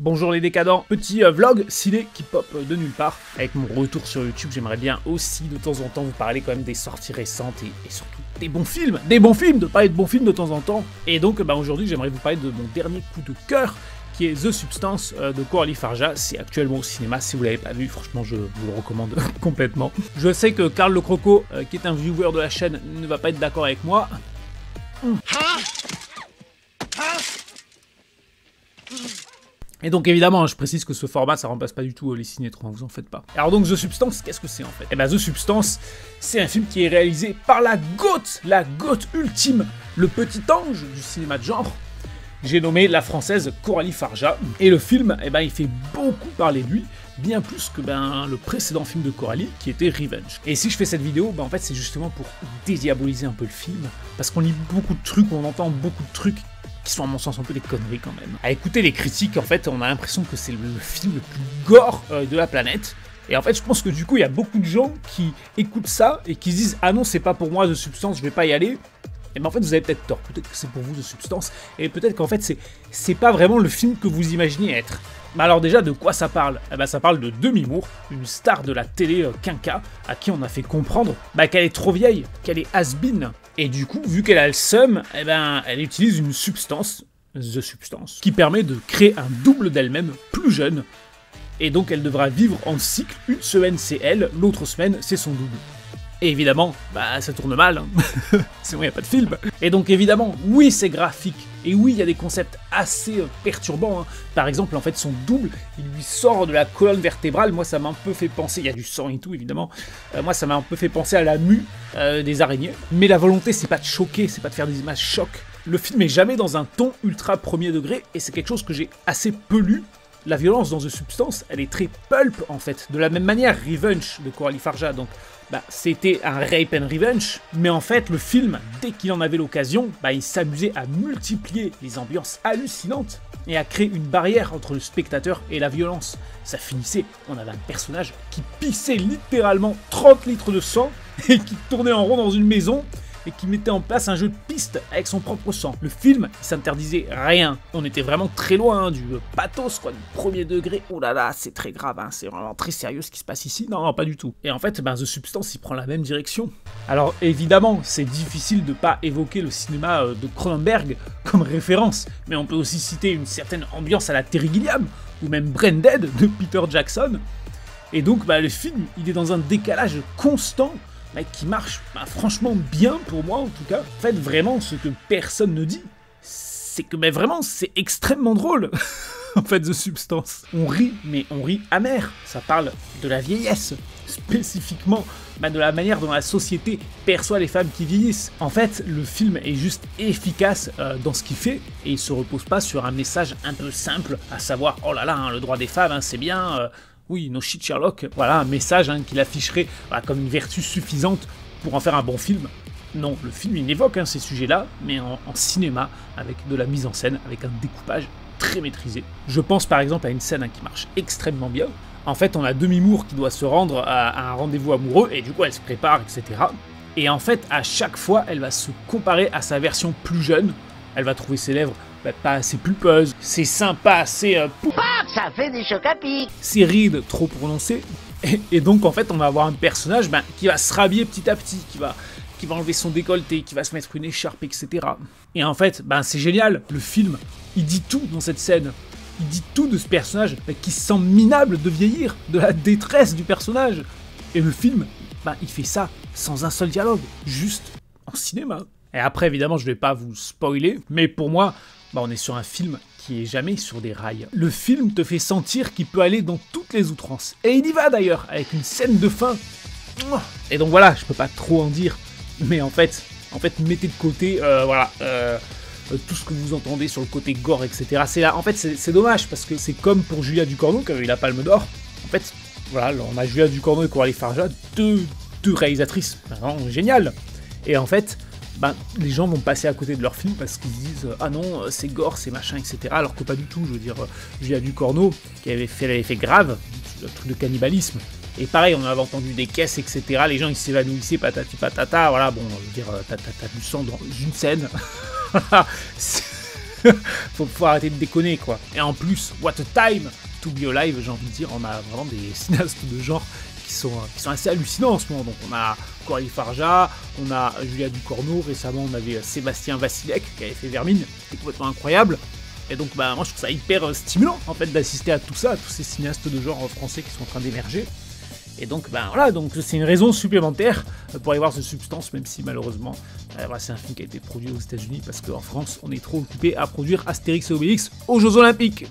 Bonjour les décadents, petit vlog ciné qui pop de nulle part. Avec mon retour sur YouTube, j'aimerais bien aussi de temps en temps vous parler quand même des sorties récentes et surtout des bons films, de parler de bons films de temps en temps. Et donc aujourd'hui j'aimerais vous parler de mon dernier coup de cœur qui est The Substance de Coralie Farja. C'est actuellement au cinéma, si vous l'avez pas vu, franchement je vous le recommande complètement. Je sais que Karl le Croco, qui est un viewer de la chaîne, ne va pas être d'accord avec moi. Et donc évidemment, je précise que ce format, ça remplace pas du tout les cinétrons, vous en faites pas. Alors donc The Substance, qu'est-ce que c'est en fait? Eh ben The Substance, c'est un film qui est réalisé par la GOAT ultime, le petit ange du cinéma de genre. J'ai nommé la française Coralie Farja. Et le film, eh ben il fait beaucoup parler de lui, bien plus que le précédent film de Coralie, qui était Revenge. Et si je fais cette vidéo, en fait c'est justement pour dédiaboliser un peu le film, parce qu'on lit beaucoup de trucs, on entend beaucoup de trucs, qui sont à mon sens un peu des conneries quand même. À écouter les critiques, en fait, on a l'impression que c'est le film le plus gore de la planète. Et en fait, je pense que du coup, il y a beaucoup de gens qui écoutent ça et qui se disent « Ah non, c'est pas pour moi The Substance, je vais pas y aller ». Et ben en fait, vous avez peut-être tort. Peut-être que c'est pour vous The Substance. Et peut-être qu'en fait, c'est pas vraiment le film que vous imaginez être. Mais alors déjà, de quoi ça parle? Eh ben ça parle de Demi Moore, une star de la télé quinca, à qui on a fait comprendre qu'elle est trop vieille, qu'elle est has-been. Et du coup, vu qu'elle a le seum, eh ben, elle utilise une substance, The Substance, qui permet de créer un double d'elle-même, plus jeune. Et donc elle devra vivre en cycle, une semaine c'est elle, l'autre semaine c'est son double. Et évidemment, ça tourne mal, hein. Sinon il n'y a pas de film. Et donc évidemment, oui c'est graphique, et oui il y a des concepts assez perturbants, hein. Par exemple, en fait son double, il lui sort de la colonne vertébrale, moi ça m'a un peu fait penser, il y a du sang et tout évidemment, moi ça m'a un peu fait penser à la mue des araignées. Mais la volonté c'est pas de choquer, c'est pas de faire des images choc. Le film est jamais dans un ton ultra premier degré, et c'est quelque chose que j'ai assez peu lu. La violence dans The Substance, elle est très pulp en fait. De la même manière, Revenge de Coralie Farja, donc c'était un rape and revenge, mais en fait le film, dès qu'il en avait l'occasion, il s'amusait à multiplier les ambiances hallucinantes et à créer une barrière entre le spectateur et la violence. Ça finissait, on avait un personnage qui pissait littéralement 30 litres de sang et qui tournait en rond dans une maison et qui mettait en place un jeu de piste avec son propre sang. Le film, il s'interdisait rien. On était vraiment très loin du pathos, quoi, du premier degré. Oh là là, c'est très grave, hein, c'est vraiment très sérieux ce qui se passe ici. Non, pas du tout. Et en fait, The Substance, il prend la même direction. Alors évidemment, c'est difficile de pas évoquer le cinéma de Cronenberg comme référence, mais on peut aussi citer une certaine ambiance à la Terry Gilliam, ou même Brain Dead de Peter Jackson. Et donc, le film, il est dans un décalage constant, qui marche franchement bien pour moi en tout cas. En fait, vraiment, ce que personne ne dit, c'est que vraiment, c'est extrêmement drôle. En fait, The Substance. On rit, mais on rit amer. Ça parle de la vieillesse, spécifiquement de la manière dont la société perçoit les femmes qui vieillissent. En fait, le film est juste efficace dans ce qu'il fait, et il se repose pas sur un message un peu simple, à savoir, oh là là, hein, le droit des femmes, c'est bien... Oui, no shit Sherlock, voilà un message qu'il afficherait comme une vertu suffisante pour en faire un bon film. Non, le film il évoque ces sujets-là, mais en cinéma, avec de la mise en scène, avec un découpage très maîtrisé. Je pense par exemple à une scène qui marche extrêmement bien. En fait, on a Demi Moore qui doit se rendre à un rendez-vous amoureux, et du coup elle se prépare, etc. Et en fait, à chaque fois, elle va se comparer à sa version plus jeune. Elle va trouver ses lèvres pas assez pulpeuses, ses seins pas assez... ça fait des chocs à pic. Ses rides trop prononcées. Et donc en fait on va avoir un personnage qui va se rhabiller petit à petit, qui va enlever son décolleté, qui va se mettre une écharpe, etc. Et en fait c'est génial, le film il dit tout dans cette scène. Il dit tout de ce personnage qui se sent minable de vieillir, de la détresse du personnage. Et le film, il fait ça sans un seul dialogue, juste en cinéma. Et après évidemment je vais pas vous spoiler, mais pour moi on est sur un film qui est jamais sur des rails. Le film te fait sentir qu'il peut aller dans toutes les outrances. Et il y va d'ailleurs, avec une scène de fin. Et donc voilà, je peux pas trop en dire, mais en fait mettez de côté, tout ce que vous entendez sur le côté gore, etc. C'est dommage, parce que c'est comme pour Julia Ducournau, qui avait eu la Palme d'Or. En fait, voilà, on a Julia Ducournau et Coralie Farja, deux réalisatrices vraiment géniales. Et en fait, les gens vont passer à côté de leur film parce qu'ils disent « Ah non, c'est gore, c'est machin, etc. » Alors que pas du tout, je veux dire, Julia Ducournau, elle avait fait Grave, le truc de cannibalisme. Et pareil, on avait entendu des caisses, etc. Les gens, ils s'évanouissaient, patati patata, voilà, bon, je veux dire, t'as du sang dans une scène. faut arrêter de déconner, quoi. Et en plus, what a time to be alive, j'ai envie de dire, on a vraiment des cinéastes de genre qui sont assez hallucinants en ce moment. Donc on a Coralie Farja, on a Julia Ducournau, récemment on avait Sébastien Vassilek qui avait fait Vermine, c'était complètement incroyable. Et donc bah, moi je trouve ça hyper stimulant en fait d'assister à tout ça, à tous ces cinéastes de genre français qui sont en train d'émerger. Et donc ben voilà, donc c'est une raison supplémentaire pour aller voir The Substance, même si malheureusement voilà, c'est un film qui a été produit aux États-Unis parce qu'en France on est trop occupé à produire Astérix et Obélix aux Jeux Olympiques.